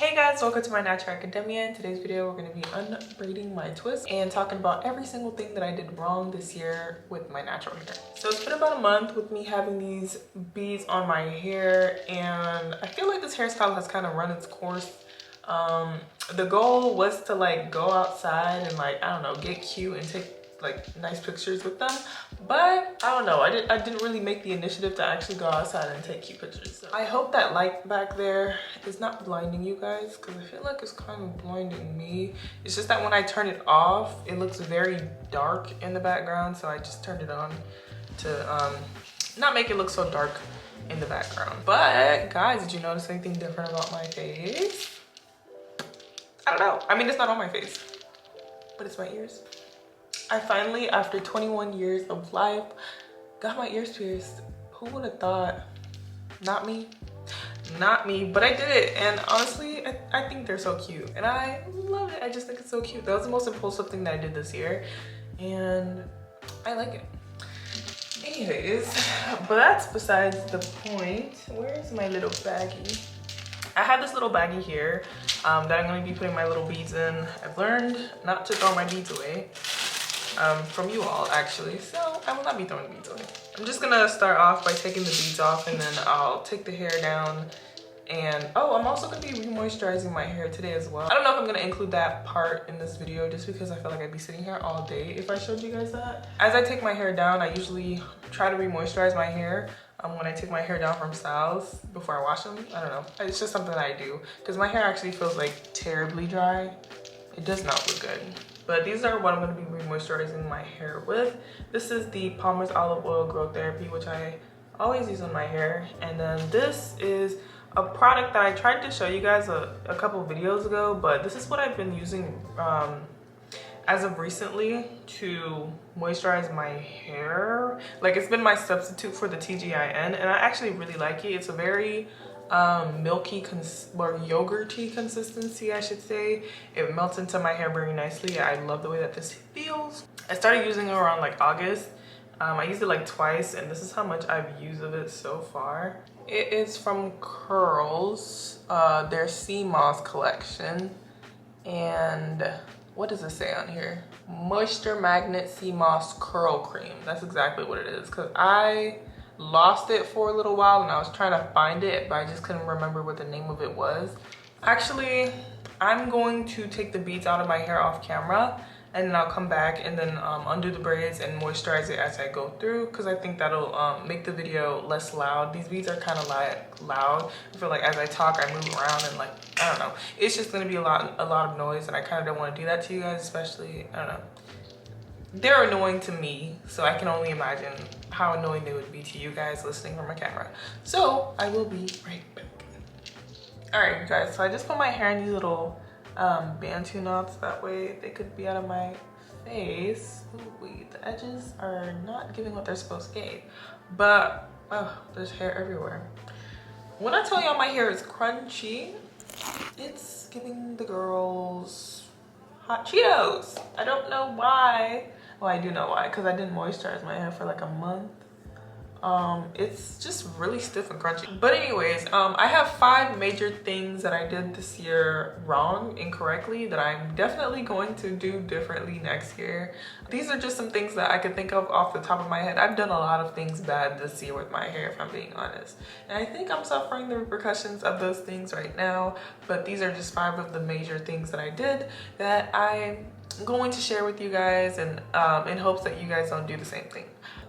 Hey guys, welcome to my Natural Academia. In today's video, we're going to be unbraiding my twist and talking about every single thing that I did wrong this year with my natural hair. So it's been about a month with me having these beads on my hair, and I feel like this hairstyle has kind of run its course. The goal was to like go outside and like, I don't know, get cute and take like nice pictures with them, but I don't know, I didn't really make the initiative to actually go outside and take cute pictures. So I hope that light back there is not blinding you guys, because I feel like it's kind of blinding me. It's just that when I turn it off, it looks very dark in the background, so I just turned it on to not make it look so dark in the background. But guys, did you notice anything different about my face? I don't know. I mean, it's not on my face, but it's my ears. I finally, after 21 years of life, got my ears pierced. Who would have thought? Not me. Not me, but I did it. And honestly, I think they're so cute. And I love it. I just think it's so cute. That was the most impulsive thing that I did this year. And I like it. Anyways, but that's besides the point. Where's my little baggie? I have this little baggie here that I'm going to be putting my little beads in. I've learned not to throw my beads away. From you all actually, so I will not be throwing beads away. I'm just gonna start off by taking the beads off, and then I'll take the hair down. And oh, I'm also gonna be re-moisturizing my hair today as well. I don't know if I'm gonna include that part in this video just because I feel like I'd be sitting here all day if I showed you guys that. As I take my hair down, I usually try to re-moisturize my hair when I take my hair down from styles before I wash them. I don't know, it's just something that I do because my hair actually feels like terribly dry. It does not look good. But these are what I'm going to be re-moisturizing my hair with. This is the Palmer's Olive Oil Growth Therapy, which I always use on my hair. And then this is a product that I tried to show you guys a couple videos ago, but this is what I've been using as of recently to moisturize my hair. Like, it's been my substitute for the TGIN, and I actually really like it. It's a very milky or yogurty consistency, I should say. It melts into my hair very nicely. I love the way that this feels. I started using it around like August. I used it like twice, and this is how much I've used of it so far. It is from Curls, their Sea Moss collection. And what does it say on here? Moisture Magnet Sea Moss Curl Cream. That's exactly what it is, because I lost it for a little while and I was trying to find it, but I just couldn't remember what the name of it was. Actually, I'm going to take the beads out of my hair off camera, and then I'll come back and then undo the braids and moisturize it as I go through, because I think that'll make the video less loud. These beads are kind of like loud. I feel like as I talk, I move around and like, I don't know. It's just gonna be a lot of noise, and I kind of don't want to do that to you guys, especially, I don't know. They're annoying to me, so I can only imagine how annoying they would be to you guys listening from a camera. So I will be right back. All right, you guys, so I just put my hair in these little bantu knots, that way they could be out of my face. Ooh, wait, the edges are not giving what they're supposed to give, but oh, there's hair everywhere. When I tell y'all my hair is crunchy, it's giving the girls hot Cheetos. I don't know why. Well, I do know why, because I didn't moisturize my hair for like a month. It's just really stiff and crunchy. But anyways, I have 5 major things that I did this year wrong, incorrectly, that I'm definitely going to do differently next year. These are just some things that I could think of off the top of my head. I've done a lot of things bad this year with my hair, if I'm being honest. And I think I'm suffering the repercussions of those things right now. But these are just 5 of the major things that I did that I'm going to share with you guys, and in hopes that you guys don't do the same thing.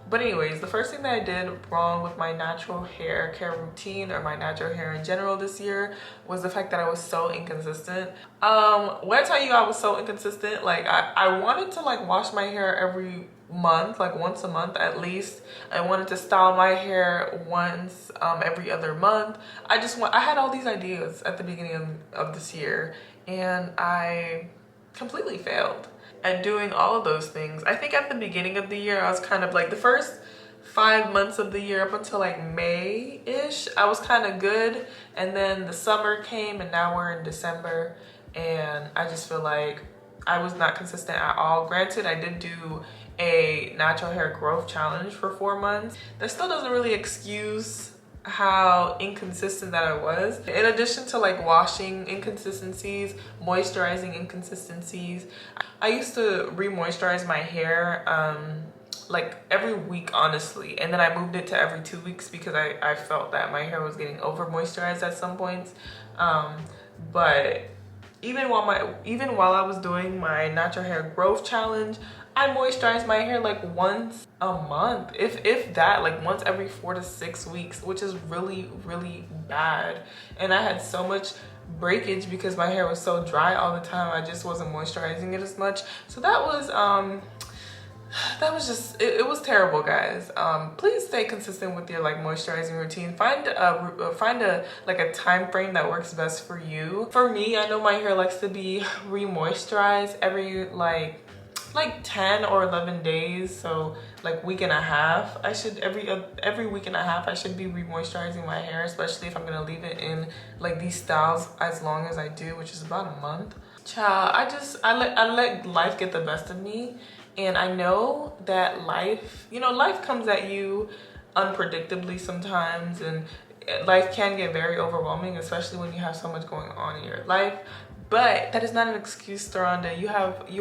But anyways, the first thing that I did wrong with my natural hair care routine, or my natural hair in general this year, was the fact that I was so inconsistent. When I tell you I was so inconsistent, like I wanted to like wash my hair every month, like once a month at least. I wanted to style my hair once every other month. I had all these ideas at the beginning of this year, and I completely failed at doing all of those things. I think at the beginning of the year, I was kind of like, the first 5 months of the year up until like May-ish, I was kind of good. And then the summer came, and now we're in December, and I just feel like I was not consistent at all. Granted, I did do a natural hair growth challenge for 4 months. That still doesn't really excuse how inconsistent that I was. In addition to like washing inconsistencies, moisturizing inconsistencies, I used to re-moisturize my hair like every week, honestly, and then I moved it to every 2 weeks because I felt that my hair was getting over moisturized at some points. But even while I was doing my natural hair growth challenge, I moisturized my hair like once a month, if that, like once every 4 to 6 weeks, which is really, really bad. And I had so much breakage because my hair was so dry all the time. I just wasn't moisturizing it as much. So that was just, it was terrible, guys. Please stay consistent with your like moisturizing routine. Find a like a time frame that works best for you. For me, I know my hair likes to be re-moisturized every like 10 or 11 days, so like week and a half. I should every week and a half I should be re-moisturizing my hair, especially if I'm gonna leave it in like these styles as long as I do, which is about a month. Child, I let life get the best of me. And I know that life comes at you unpredictably sometimes, and life can get very overwhelming, especially when you have so much going on in your life. But that is not an excuse, Tharonda. You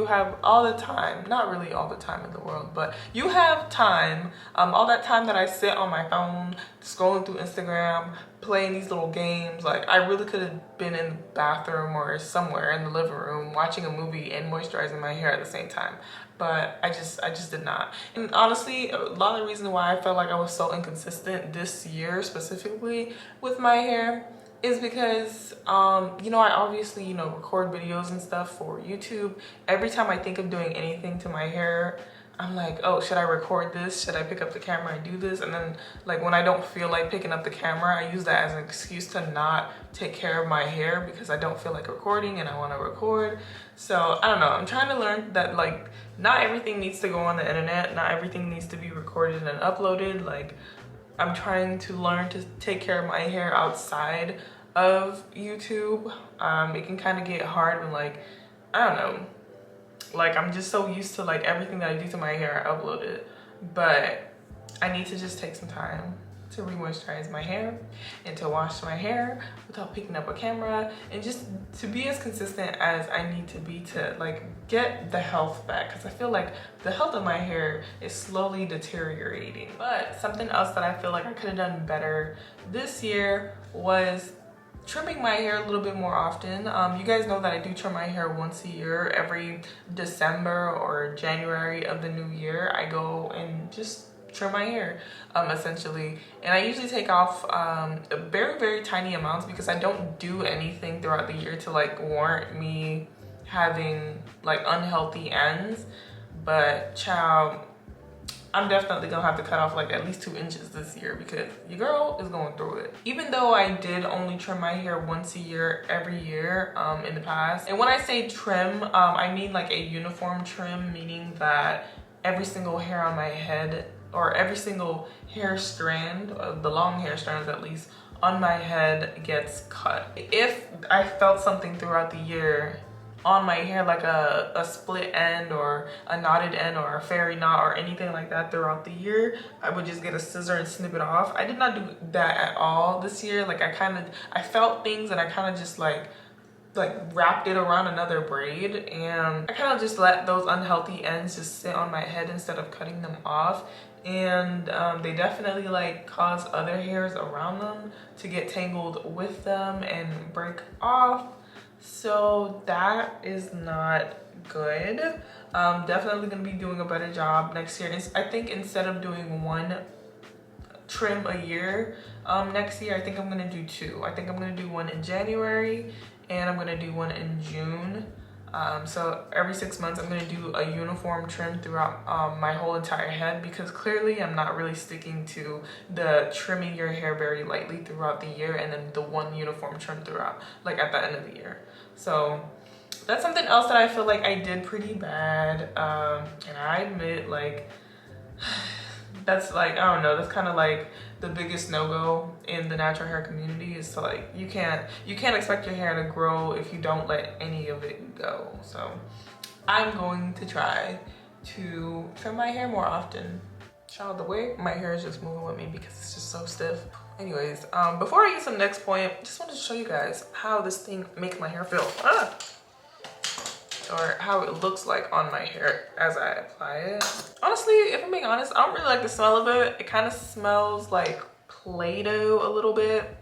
have all the time, not really all the time in the world, but you have time. All that time that I sit on my phone, scrolling through Instagram, playing these little games. Like, I really could have been in the bathroom or somewhere in the living room watching a movie and moisturizing my hair at the same time. But I just did not. And honestly, a lot of the reason why I felt like I was so inconsistent this year specifically with my hair is because I obviously record videos and stuff for YouTube. Every time I think of doing anything to my hair, I'm like, oh, should I record this? Should I pick up the camera and do this? And then like when I don't feel like picking up the camera, I use that as an excuse to not take care of my hair because I don't feel like recording and I want to record. So I don't know, I'm trying to learn that like not everything needs to go on the internet, not everything needs to be recorded and uploaded. Like, I'm trying to learn to take care of my hair outside of YouTube. It can kind of get hard when like, I don't know, like I'm just so used to like everything that I do to my hair, I upload it. But I need to just take some time to re-moisturize my hair and to wash my hair without picking up a camera, and just to be as consistent as I need to be to like get the health back, because I feel like the health of my hair is slowly deteriorating. But something else that I feel like I could have done better this year was trimming my hair a little bit more often. You guys know that I do trim my hair once a year. Every December or January of the new year, I go and just trim my hair essentially, and I usually take off very, very tiny amounts because I don't do anything throughout the year to like warrant me having like unhealthy ends. But child, I'm definitely gonna have to cut off like at least 2 inches this year because your girl is going through it. Even though I did only trim my hair once a year every year in the past, and when I say trim, I mean like a uniform trim, meaning that every single hair on my head, or every single hair strand, the long hair strands at least, on my head gets cut. If I felt something throughout the year on my hair, like a split end or a knotted end or a fairy knot or anything like that throughout the year, I would just get a scissor and snip it off. I did not do that at all this year. Like I felt things and I kind of just like wrapped it around another braid, and I kind of just let those unhealthy ends just sit on my head instead of cutting them off. And they definitely like cause other hairs around them to get tangled with them and break off. So that is not good. Definitely gonna be doing a better job next year. I think instead of doing 1 trim a year next year, I think I'm gonna do 2. I think I'm gonna do 1 in January and I'm gonna do 1 in June. So every 6 months I'm gonna do a uniform trim throughout my whole entire head, because clearly I'm not really sticking to the trimming your hair very lightly throughout the year and then the 1 uniform trim throughout, like at the end of the year. So that's something else that I feel like I did pretty bad. And I admit, like, that's like, I don't know, that's kind of like the biggest no-go in the natural hair community, is to like, you can't expect your hair to grow if you don't let any of it go. So I'm going to try to trim my hair more often. Child, the way my hair is just moving with me because it's just so stiff. Anyways, before I get to the next point, just wanted to show you guys how this thing makes my hair feel. Or how it looks like on my hair as I apply it. Honestly, if I'm being honest, I don't really like the smell of it. It kind of smells like Play-Doh a little bit.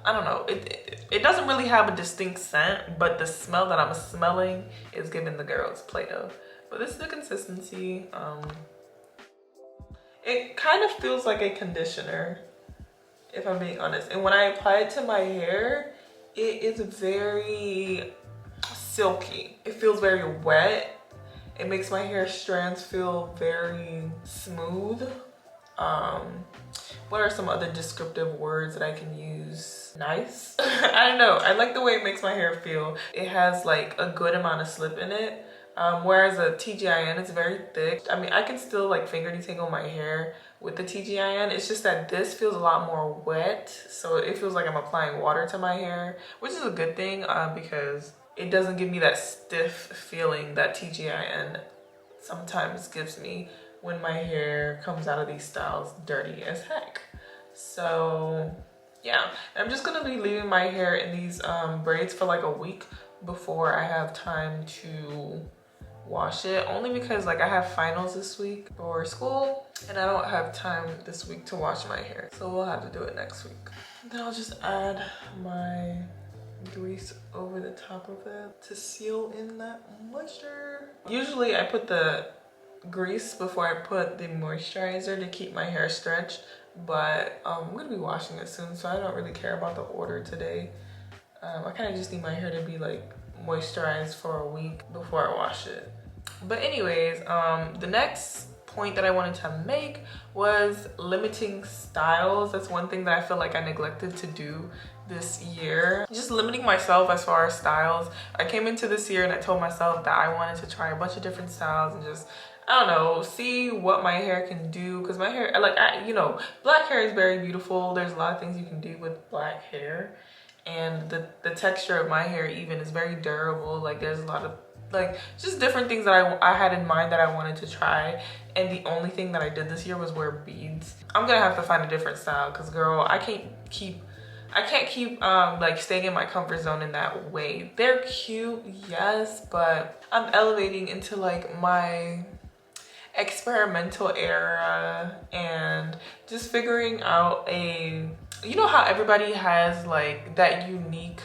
I don't know, it doesn't really have a distinct scent, but the smell that I'm smelling is giving the girls Play-Doh. But this is the consistency. It kind of feels like a conditioner, if I'm being honest. And when I apply it to my hair, it is very silky. It feels very wet. It makes my hair strands feel very smooth. What are some other descriptive words that I can use? Nice. I don't know. I like the way it makes my hair feel. It has like a good amount of slip in it. Whereas a TGIN is very thick. I mean, I can still like finger detangle my hair with the TGIN. It's just that this feels a lot more wet. So it feels like I'm applying water to my hair, which is a good thing because it doesn't give me that stiff feeling that TGIN sometimes gives me when my hair comes out of these styles dirty as heck. So yeah, I'm just gonna be leaving my hair in these braids for like a week before I have time to wash it, only because like I have finals this week for school and I don't have time this week to wash my hair, so we'll have to do it next week. Then I'll just add my grease over the top of it to seal in that moisture. Usually I put the grease before I put the moisturizer to keep my hair stretched, but I'm gonna be washing it soon, so I don't really care about the order today. I kind of just need my hair to be like moisturized for a week before I wash it. But anyways, the next point that I wanted to make was limiting styles. That's one thing that I feel like I neglected to do this year. Just limiting myself as far as styles. I came into this year and I told myself that I wanted to try a bunch of different styles and just, I don't know, see what my hair can do. Because my hair, like, you know, black hair is very beautiful. There's a lot of things you can do with black hair. And the texture of my hair even is very durable. Like there's a lot of like just different things that I had in mind that I wanted to try. And the only thing that I did this year was wear beads. I'm gonna have to find a different style because girl, I can't keep like staying in my comfort zone in that way. They're cute, yes, but I'm elevating into like my experimental era and just figuring out you know how everybody has like that unique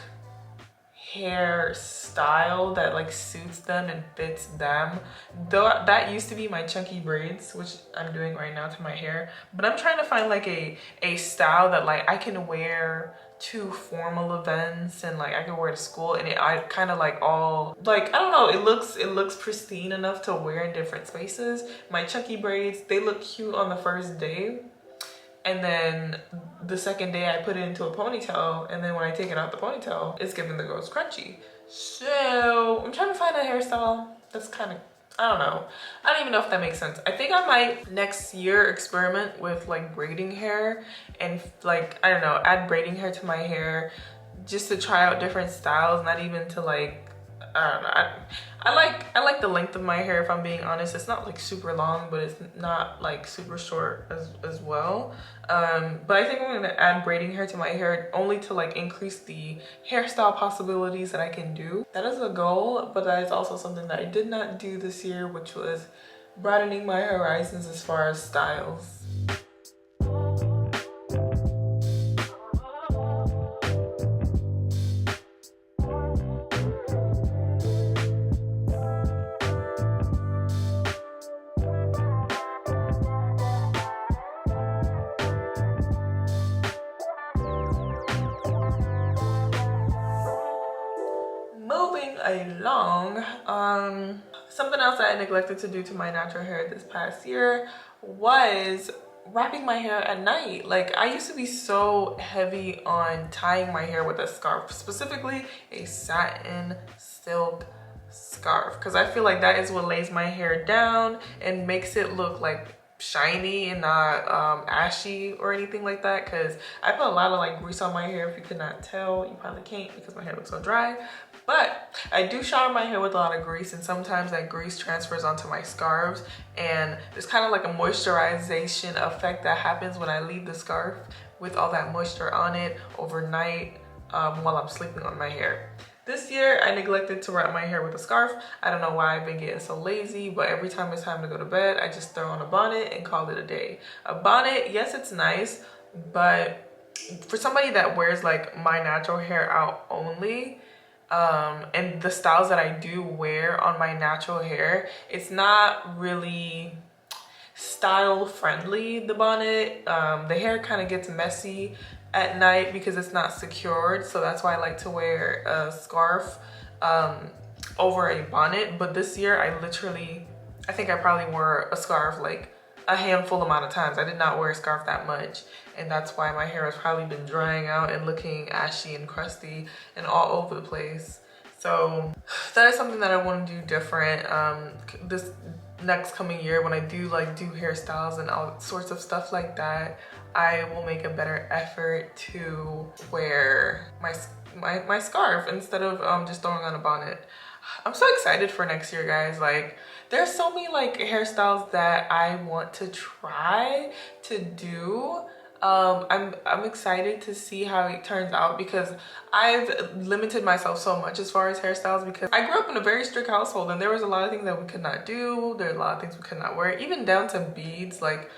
hair style that like suits them and fits them. Though that used to be my chunky braids, which I'm doing right now to my hair, but I'm trying to find like a style that like I can wear to formal events and like I can wear to school, and I kind of like all like, I don't know, it looks pristine enough to wear in different spaces. My chunky braids, they look cute on the first day, and then the second day I put it into a ponytail, and then when I take it out the ponytail, it's giving the girls crunchy. So I'm trying to find a hairstyle that's kind of, I don't know. I don't even know if that makes sense. I think I might next year experiment with like braiding hair and like, I don't know, add braiding hair to my hair just to try out different styles, not even to like, I don't know. I like the length of my hair, if I'm being honest. It's not like super long, but it's not like super short as well. But I think I'm gonna add braiding hair to my hair only to like increase the hairstyle possibilities that I can do. That is a goal, but that is also something that I did not do this year, which was broadening my horizons as far as styles. Along, something else that I neglected to do to my natural hair this past year was wrapping my hair at night. Like I used to be so heavy on tying my hair with a scarf, specifically a satin silk scarf, because I feel like that is what lays my hair down and makes it look like shiny and not ashy or anything like that, because I put a lot of like grease on my hair. If you could not tell, you probably can't because my hair looks so dry, but I do shower my hair with a lot of grease, and sometimes that grease transfers onto my scarves, and there's kind of like a moisturization effect that happens when I leave the scarf with all that moisture on it overnight while I'm sleeping on my hair. This year, I neglected to wrap my hair with a scarf. I don't know why I've been getting so lazy, but every time it's time to go to bed, I just throw on a bonnet and call it a day. A bonnet, yes, it's nice, but for somebody that wears like my natural hair out only, and the styles that I do wear on my natural hair, it's not really style friendly, the bonnet. The hair kind of gets messy at night because it's not secured, so that's why I like to wear a scarf over a bonnet. But this year I think I probably wore a scarf like a handful amount of times. I did not wear a scarf that much, and that's why my hair has probably been drying out and looking ashy and crusty and all over the place. So that is something that I want to do different this next coming year. When I do hairstyles and all sorts of stuff like that, I will make a better effort to wear my scarf instead of just throwing on a bonnet. I'm so excited for next year, guys. Like, there's so many like hairstyles that I want to try to do. I'm excited to see how it turns out, because I've limited myself so much as far as hairstyles, because I grew up in a very strict household and there was a lot of things that we could not do. There's a lot of things we could not wear, even down to beads. Like,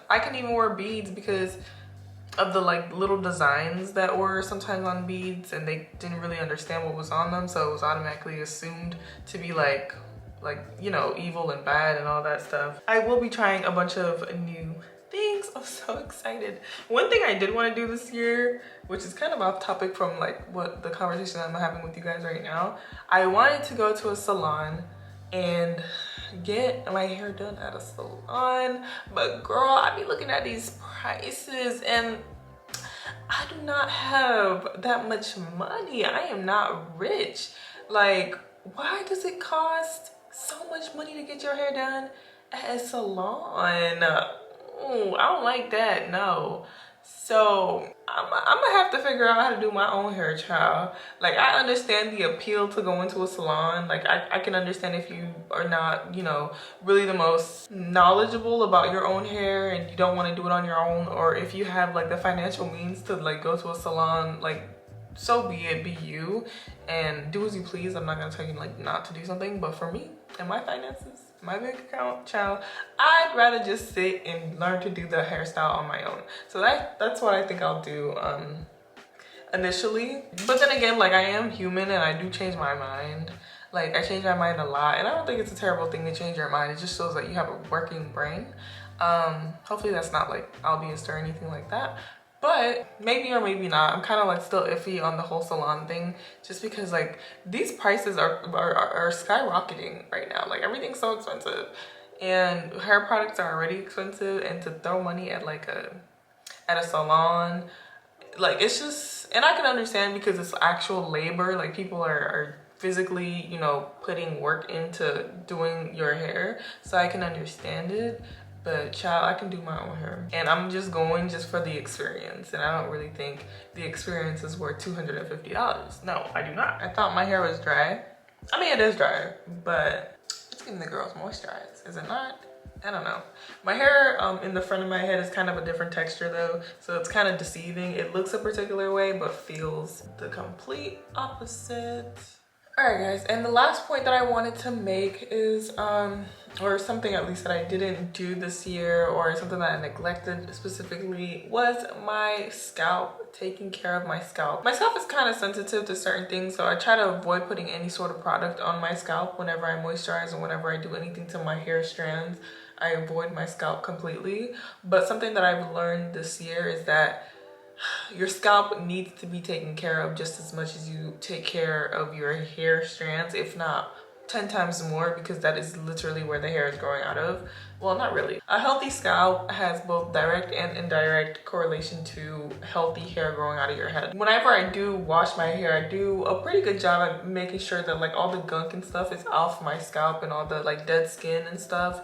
I couldn't even wear beads because of the like little designs that were sometimes on beads, and they didn't really understand what was on them, so it was automatically assumed to be like you know, evil and bad and all that stuff. I will be trying a bunch of new things. I'm so excited. One thing I did want to do this year, which is kind of off topic from like what the conversation I'm having with you guys right now, I wanted to go to a salon and get my hair done at a salon. But girl, I be looking at these prices and I do not have that much money. I am not rich. Like, why does it cost so much money to get your hair done at a salon? Ooh, I don't like that, no. So I'm gonna have to figure out how to do my own hair, child. Like, I understand the appeal to go into a salon. Like, I can understand if you are not, you know, really the most knowledgeable about your own hair and you don't want to do it on your own, or if you have like the financial means to like go to a salon, like, so be it, be you and do as you please. I'm not gonna tell you like not to do something, but for me and my finances, my bank account, child, I'd rather just sit and learn to do the hairstyle on my own. So that's what I think I'll do initially. But then again, like, I am human and I do change my mind. Like, I change my mind a lot, and I don't think it's a terrible thing to change your mind. It just shows that you have a working brain. Hopefully that's not like obvious or anything like that. But maybe or maybe not. I'm kind of like still iffy on the whole salon thing, just because like these prices are skyrocketing right now. Like, everything's so expensive, and hair products are already expensive, and to throw money at like at a salon, like, it's just, and I can understand because it's actual labor. Like, people are physically, you know, putting work into doing your hair, so I can understand it. But child, I can do my own hair, and I'm just going just for the experience, and I don't really think the experience is worth $250. No, I do not. I thought my hair was dry. I mean, it is dry, but it's giving the girls moisturize, is it not? I don't know. My hair in the front of my head is kind of a different texture though, so it's kind of deceiving. It looks a particular way but feels the complete opposite. Alright guys, and the last point that I wanted to make is, or something at least that I didn't do this year, or something that I neglected specifically, was my scalp, taking care of my scalp. My scalp is kind of sensitive to certain things, so I try to avoid putting any sort of product on my scalp whenever I moisturize and whenever I do anything to my hair strands. I avoid my scalp completely. But something that I've learned this year is that your scalp needs to be taken care of just as much as you take care of your hair strands, if not 10 times more, because that is literally where the hair is growing out of. Well, not really. A healthy scalp has both direct and indirect correlation to healthy hair growing out of your head. Whenever I do wash my hair, I do a pretty good job at making sure that like all the gunk and stuff is off my scalp, and all the like dead skin and stuff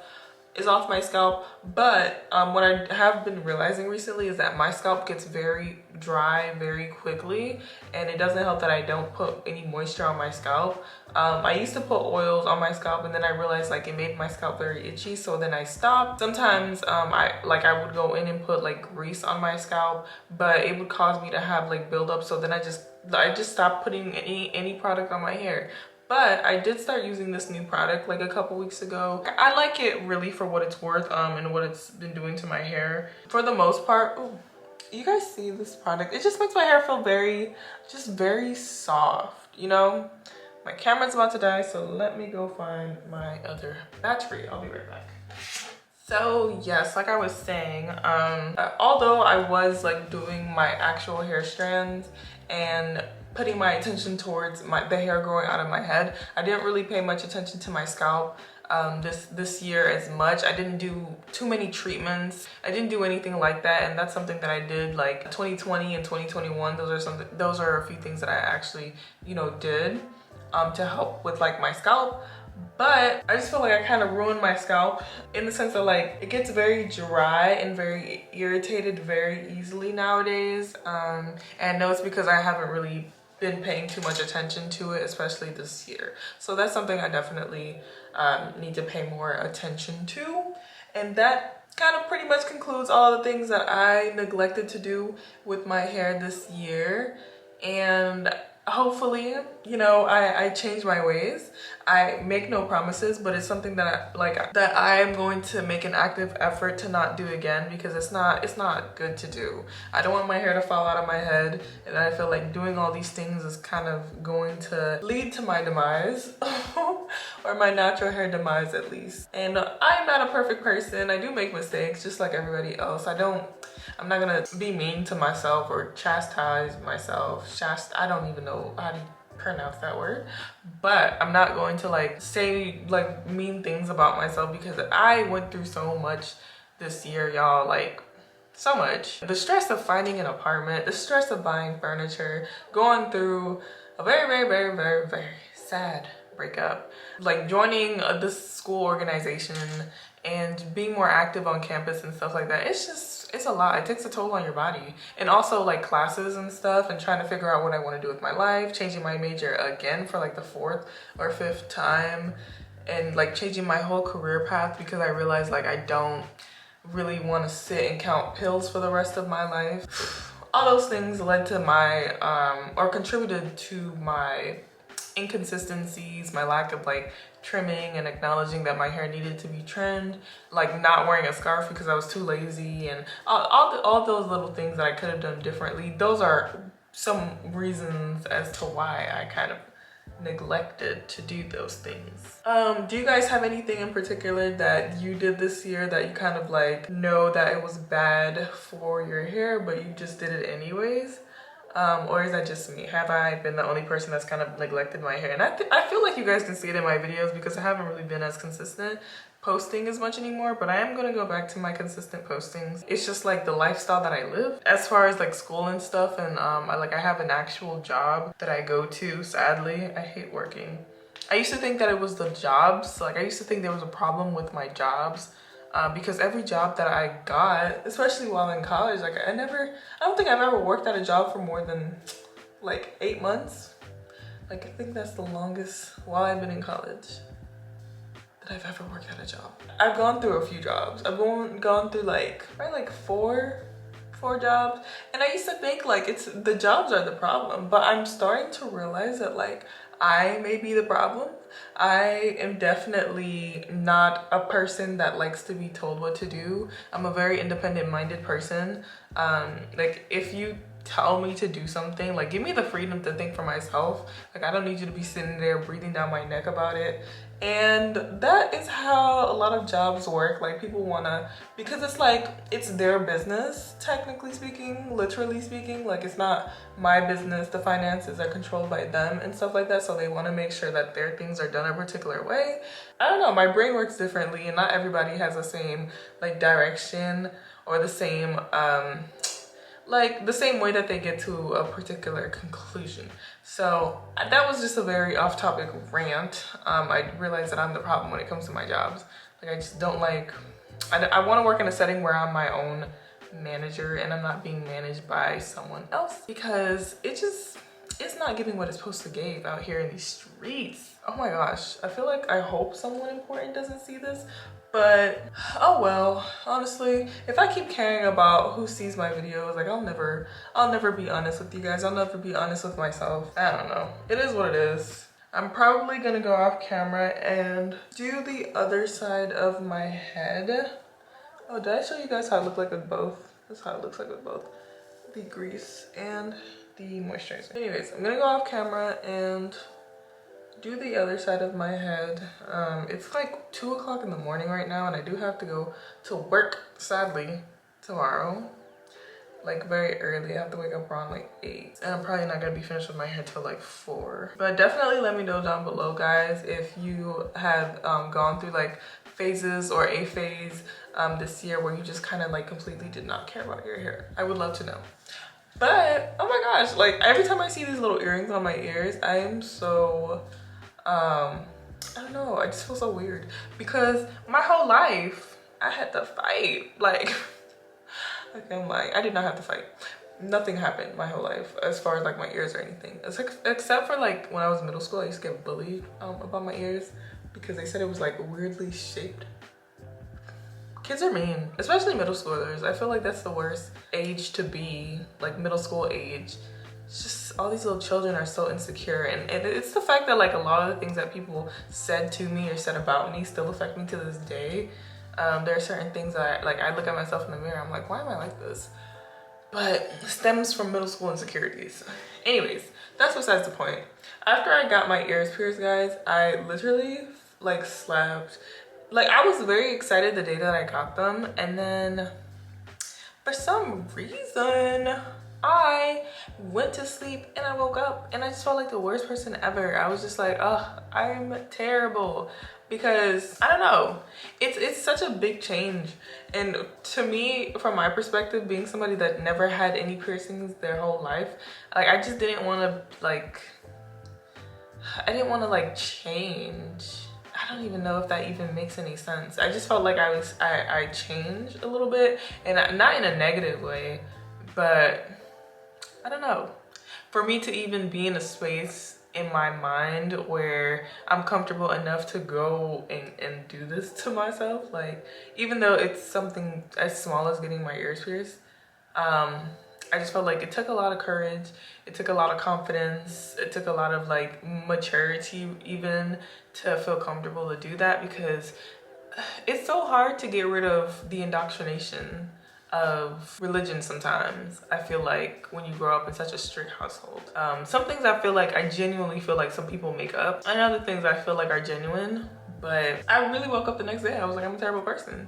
is off my scalp. But what I have been realizing recently is that my scalp gets very dry very quickly, and it doesn't help that I don't put any moisture on my scalp. I used to put oils on my scalp, and then I realized like it made my scalp very itchy, so then I stopped. Sometimes I would go in and put like grease on my scalp, but it would cause me to have like buildup, so then I just stopped putting any product on my hair. But I did start using this new product like a couple weeks ago. I like it really for what it's worth and what it's been doing to my hair. For the most part, ooh, you guys see this product? It just makes my hair feel very soft, you know? My camera's about to die, so let me go find my other battery. I'll be right back. So yes, like I was saying, although I was like doing my actual hair strands and putting my attention towards the hair growing out of my head, I didn't really pay much attention to my scalp this year as much. I didn't do too many treatments. I didn't do anything like that, and that's something that I did like 2020 and 2021. Those are a few things that I actually, you know, did to help with like my scalp. But I just feel like I kind of ruined my scalp in the sense that like it gets very dry and very irritated very easily nowadays. And I know it's because I haven't really been paying too much attention to it, especially this year. So that's something I definitely need to pay more attention to. And that kind of pretty much concludes all the things that I neglected to do with my hair this year. And hopefully, you know, I change my ways. I make no promises, but it's something that I am going to make an active effort to not do again, because it's not good to do. I don't want my hair to fall out of my head, and I feel like doing all these things is kind of going to lead to my demise or my natural hair demise at least. And I'm not a perfect person. I do make mistakes just like everybody else. I'm not gonna be mean to myself or chastise myself. I don't even know how to pronounce that word. But I'm not going to like say like mean things about myself, because I went through so much this year, y'all. Like so much. The stress of finding an apartment, the stress of buying furniture, going through a very sad breakup, like joining this school organization and being more active on campus and stuff like that. It's a lot. It takes a toll on your body. And also like classes and stuff, and trying to figure out what I want to do with my life, changing my major again for like the 4th or 5th time, and like changing my whole career path because I realized like I don't really want to sit and count pills for the rest of my life. All those things led to my or contributed to my inconsistencies, my lack of like trimming and acknowledging that my hair needed to be trimmed, like not wearing a scarf because I was too lazy, and all those little things that I could have done differently. Those are some reasons as to why I kind of neglected to do those things. Do you guys have anything in particular that you did this year that you kind of like know that it was bad for your hair but you just did it anyways? Or is that just me? Have I been the only person that's kind of neglected my hair? And I feel like you guys can see it in my videos because I haven't really been as consistent posting as much anymore, but I am gonna go back to my consistent postings. It's just like the lifestyle that I live as far as like school and stuff, and I have an actual job that I go to. Sadly, I hate working. I used to think that it was the jobs. Like I used to think there was a problem with my jobs. Because every job that I got, especially while in college, like I don't think I've ever worked at a job for more than like 8 months. Like I think that's the longest while I've been in college that I've ever worked at a job. I've gone through a few jobs. I've gone through like probably like four jobs, and I used to think like the jobs are the problem, but I'm starting to realize that like I may be the problem. I am definitely not a person that likes to be told what to do. I'm a very independent-minded person. Like if you tell me to do something, like give me the freedom to think for myself. Like I don't need you to be sitting there breathing down my neck about it. And that is how a lot of jobs work. Like people wanna, because it's like it's their business, technically speaking, literally speaking. Like it's not my business. The finances are controlled by them and stuff like that, so they want to make sure that their things are done a particular way. I don't know, my brain works differently, and not everybody has the same like direction or the same like the same way that they get to a particular conclusion. So that was just a very off-topic rant. I realized that I'm the problem when it comes to my jobs. Like I just don't like, I want to work in a setting where I'm my own manager and I'm not being managed by someone else, because it's not giving what it's supposed to give out here in these streets. Oh my gosh, I hope someone important doesn't see this, but oh well. Honestly, if I keep caring about who sees my videos, like I'll never be honest with you guys. I'll never be honest with myself. I don't know, it is what it is. I'm probably gonna go off camera and do the other side of my head. Oh, did I show you guys how it looked like with both? That's how it looks like with both the grease and the moisturizer. Anyways, I'm gonna go off camera and do the other side of my head. It's like 2 o'clock in the morning right now, and I do have to go to work, sadly, tomorrow. Like very early. I have to wake up around like 8, and I'm probably not gonna be finished with my hair till like 4. But definitely let me know down below, guys, if you have gone through like phases or a phase this year where you just kind of like completely did not care about your hair. I would love to know. But oh my gosh, like every time I see these little earrings on my ears, I am so I don't know, I just feel so weird, because my whole life I had to fight. Like I'm like, I did not have to fight. Nothing happened my whole life as far as like my ears or anything. It's like, except for like when I was in middle school, I used to get bullied about my ears because they said it was like weirdly shaped. Kids are mean, especially middle schoolers. I feel like that's the worst age to be, like middle school age. It's just all these little children are so insecure, and it's the fact that like a lot of the things that people said to me or said about me still affect me to this day. There are certain things that I look at myself in the mirror, I'm like, why am I like this? But it stems from middle school insecurities. Anyways, that's besides the point. After I got my ears pierced, guys, I literally like slept. Like I was very excited the day that I got them, and then for some reason I went to sleep and I woke up and I just felt like the worst person ever. I was just like, oh, I'm terrible. Because I don't know, it's such a big change. And to me, from my perspective, being somebody that never had any piercings their whole life, like I just didn't want to like change. I don't even know if that even makes any sense. I just felt like I changed a little bit, and not in a negative way, but I don't know. For me to even be in a space in my mind where I'm comfortable enough to go and do this to myself, like even though it's something as small as getting my ears pierced, I just felt like it took a lot of courage, it took a lot of confidence, it took a lot of like maturity even to feel comfortable to do that, because it's so hard to get rid of the indoctrination of religion sometimes. I feel like when you grow up in such a strict household, some things I feel like I genuinely feel like some people make up, and other things I feel like are genuine. But I really woke up the next day, I was like, I'm a terrible person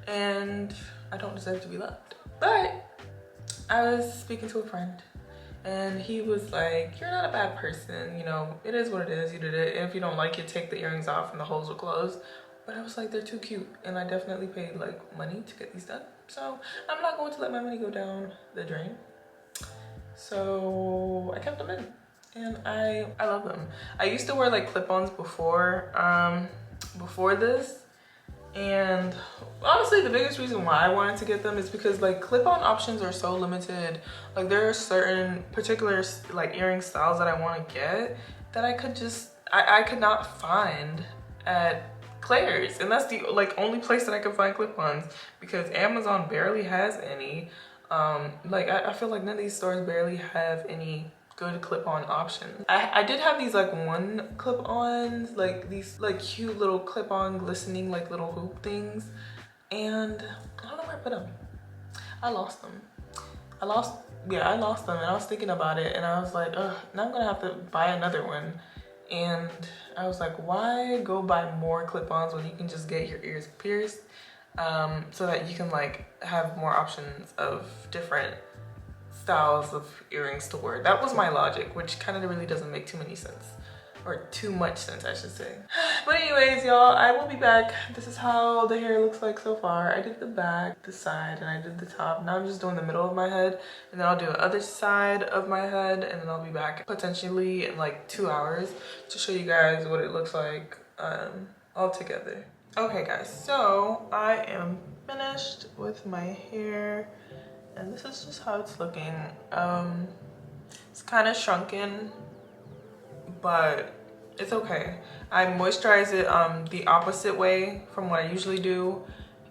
and I don't deserve to be loved. But I was speaking to a friend and he was like, you're not a bad person, you know, it is what it is, you did it, and if you don't like it, take the earrings off and the holes will close. But I was like, they're too cute, and I definitely paid like money to get these done, so I'm not going to let my money go down the drain. So I kept them in, and I love them. I used to wear like clip-ons before this, and honestly the biggest reason why I wanted to get them is because like clip-on options are so limited. Like there are certain particular like earring styles that I want to get that I could not find at Claire's, and that's the like only place that I could find clip-ons, because Amazon barely has any. Like I feel like none of these stores barely have any good clip-on options. I did have these like one clip-ons, like these like cute little clip-on glistening like little hoop things, and I don't know where I put them. I lost them. I lost them, and I was thinking about it, and I was like, ugh, now I'm gonna have to buy another one. And I was like, why go buy more clip-ons when you can just get your ears pierced, so that you can like have more options of different styles of earrings to wear. That was my logic, which kind of really doesn't make too many sense, or too much sense, I should say. But anyways, y'all, I will be back. This is how the hair looks like so far. I did the back, the side, and I did the top. Now I'm just doing the middle of my head, and then I'll do the other side of my head, and then I'll be back potentially in like 2 hours to show you guys what it looks like all together. Okay guys, so I am finished with my hair and this is just how it's looking. It's kind of shrunken, but it's okay. I moisturize it the opposite way from what I usually do,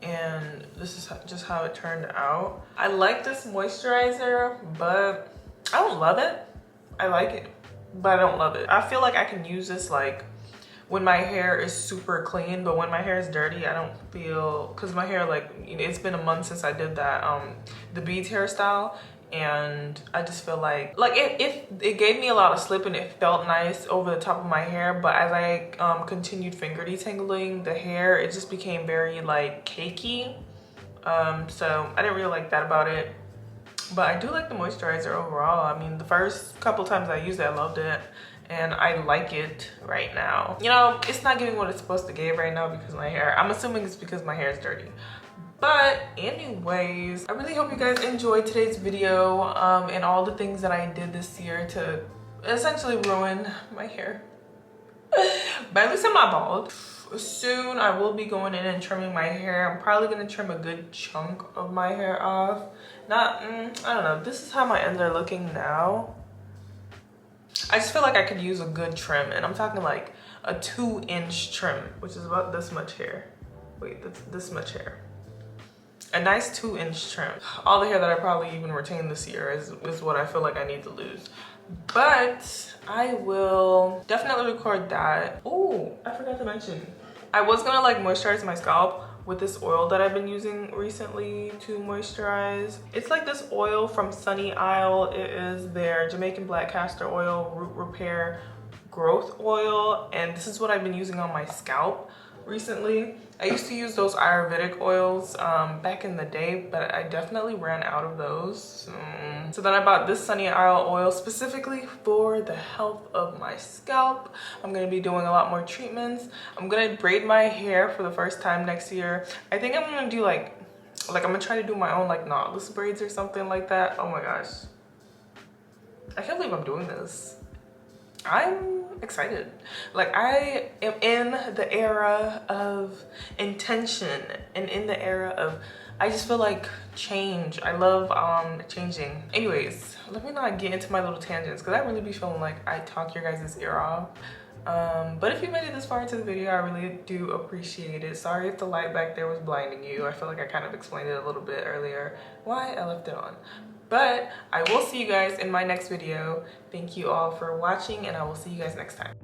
and this is just how it turned out. I like this moisturizer, but I don't love it. I like it, but I don't love it. I feel like I can use this like when my hair is super clean, but when my hair is dirty, I don't feel, because my hair, like, you know, it's been a month since I did that the beads hairstyle, and I just feel like it gave me a lot of slip and it felt nice over the top of my hair, but as I continued finger detangling the hair, it just became very like cakey. So I didn't really like that about it, but I do like the moisturizer overall. I mean, the first couple times I used it, I loved it, and I like it right now. You know, it's not giving what it's supposed to give right now because my hair, I'm assuming it's because my hair is dirty. But anyways, I really hope you guys enjoyed today's video and all the things that I did this year to essentially ruin my hair. But at least I'm not bald. Soon I will be going in and trimming my hair. I'm probably gonna trim a good chunk of my hair off. Not, I don't know. This is how my ends are looking now. I just feel like I could use a good trim, and I'm talking like a 2-inch trim, which is about this much hair. Wait, that's this much hair. A nice 2-inch trim. All the hair that I probably even retained this year is what I feel like I need to lose. But I will definitely record that. Oh, I forgot to mention, I was gonna like moisturize my scalp with this oil that I've been using recently to moisturize. It's like this oil from Sunny Isle. It is their Jamaican black castor oil root repair growth oil, and this is what I've been using on my scalp recently. I used to use those Ayurvedic oils back in the day, but I definitely ran out of those. So then I bought this Sunny Isle oil specifically for the health of my scalp. I'm gonna be doing a lot more treatments. I'm gonna braid my hair for the first time next year. I think I'm gonna do like I'm gonna try to do my own like knotless braids or something like that. Oh my gosh. I can't believe I'm doing this. I'm excited. Like, I am in the era of intention and in the era of, I just feel like change. I love changing. Anyways, let me not get into my little tangents because I really be feeling like I talk your guys' ear off. But if you made it this far into the video, I really do appreciate it. Sorry if the light back there was blinding you. I feel like I kind of explained it a little bit earlier why I left it on. But I will see you guys in my next video. Thank you all for watching, and I will see you guys next time.